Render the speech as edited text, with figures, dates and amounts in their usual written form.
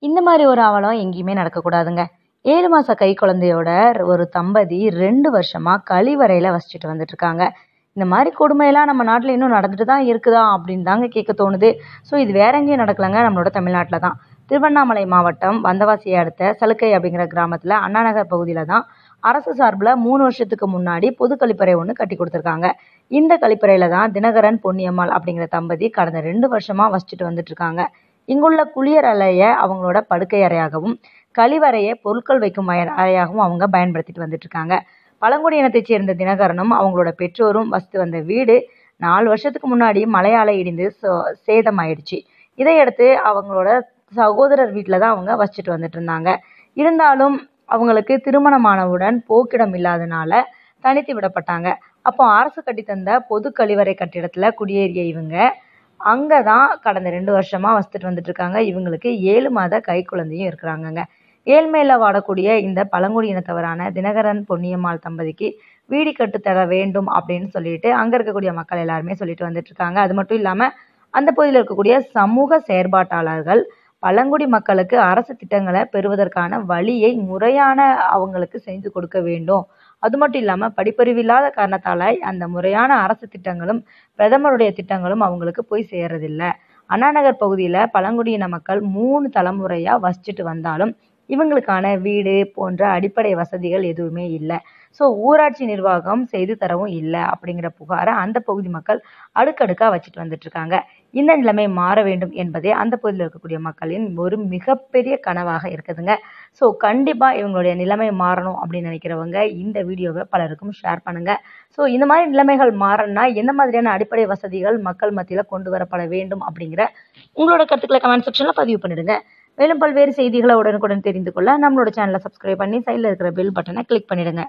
இந்த மாதிரி ஒரு அவலம் எங்கேயுமே நடக்கக்கூடாதுங்க. 7 மாச கைக்குழந்தையோட ஒரு தம்பதி 2 வருஷமா கழிவறையில வசிச்சுட்டு வந்துட்டு இருக்காங்க. இந்த மாதிரி கொடுமையெல்லாம் நம்ம நாட்டுல இன்னும் நடந்துட்டு தான் இருக்குதா அப்படின்னு தாங்க கேட்க தோணுது. ஸோ இது வேற எங்கேயும் நடக்கலங்க, நம்மளோட தமிழ்நாட்டில தான். திருவண்ணாமலை மாவட்டம் வந்தவாசியை அடுத்த சலுக்கை அப்படிங்கிற கிராமத்துல அண்ணாநகர் பகுதியில தான் அரசு சார்பில் 3 வருஷத்துக்கு முன்னாடி பொது கழிப்பறை ஒன்று கட்டி கொடுத்துருக்காங்க. இந்த கழிப்பறையில தான் தினகரன் பொன்னியம்மாள் அப்படிங்கிற தம்பதி கடந்த 2 வருஷமா வசிச்சுட்டு வந்துட்டு இருக்காங்க. இங்குள்ள குளியல் அறையை அவங்களோட படுக்கை அறையாகவும் கழிவறையை பொருட்கள் வைக்கும் அறையாகவும் அவங்க பயன்படுத்திட்டு வந்துட்டு இருக்காங்க. பழங்குடி இனத்தைச் சேர்ந்த தினகரனும் அவங்களோட பெற்றோரும் வசித்து வந்த வீடு 4 வருஷத்துக்கு முன்னாடி மழையால இடிந்து சேதமாயிடுச்சு. இதையடுத்து அவங்களோட சகோதரர் வீட்டில் தான் அவங்க வசிச்சுட்டு வந்துட்டு இருந்தாங்க. இருந்தாலும் அவங்களுக்கு திருமணமானவுடன் போக்கிடம் இல்லாதனால தனித்து விடப்பட்டாங்க. அப்போ அரசு கட்டித்தந்த பொது கழிவறை கட்டிடத்துல குடியேறிய இவங்க அங்கதான் கடந்த 2 வருஷமா வசித்துட்டு வந்துட்டு இருக்காங்க. இவங்களுக்கு 7 மாத கைக்குழந்தையும் இருக்கிறாங்கங்க. ஏழ்மையில வாடக்கூடிய இந்த பழங்குடி இனத்தவரான தினகரன் பொன்னியம்மாள் தம்பதிக்கு வீடு கட்டுத்தர வேண்டும் அப்படின்னு சொல்லிட்டு அங்க இருக்கக்கூடிய மக்கள் எல்லாருமே சொல்லிட்டு வந்துட்டு இருக்காங்க. அது மட்டும் இல்லாம அந்த பகுதியில் இருக்கக்கூடிய சமூக செயற்பாட்டாளர்கள் பழங்குடி மக்களுக்கு அரசு திட்டங்களை பெறுவதற்கான வழியை முறையான அவங்களுக்கு செஞ்சு கொடுக்க வேண்டும். அது மட்டும் இல்லாம படிப்பறிவு இல்லாத காரணத்தால அந்த முறையான அரசு திட்டங்களும் பிரதமருடைய திட்டங்களும் அவங்களுக்கு போய் சேர்றதில்ல. அண்ணாநகர் பகுதியில பழங்குடியின மக்கள் 3 தலைமுறையா வசிச்சுட்டு வந்தாலும் இவங்களுக்கான வீடு போன்ற அடிப்படை வசதிகள் எதுவுமே இல்லை. ஸோ ஊராட்சி நிர்வாகம் செய்து தரவும் இல்லை அப்படிங்கிற புகாரை அந்த பகுதி மக்கள் அடுக்கடுக்கா வச்சுட்டு வந்துட்டு இருக்காங்க. இந்த நிலைமை மாற வேண்டும் என்பதே அந்த பகுதியில் இருக்கக்கூடிய மக்களின் ஒரு மிகப்பெரிய கனவாக இருக்குதுங்க. ஸோ கண்டிப்பா இவங்களுடைய நிலைமை மாறணும் அப்படின்னு நினைக்கிறவங்க இந்த வீடியோவை பலருக்கும் ஷேர் பண்ணுங்க. ஸோ இந்த மாதிரி நிலைமைகள் மாறணும்னா எந்த மாதிரியான அடிப்படை வசதிகள் மக்கள் மத்தியில கொண்டு வரப்பட வேண்டும் அப்படிங்கிற உங்களோட கருத்துக்களை கமெண்ட் செக்ஷன்ல பதிவு பண்ணிடுங்க. மேலும் பல்வேறு செய்திகளை உடனுக்குடன் தெரிந்து கொள்ள நம்மளோட சேனலை சப்ஸ்கிரைப் பண்ணி சைடில் இருக்கிற பெல் பட்டனை கிளிக் பண்ணிடுங்க.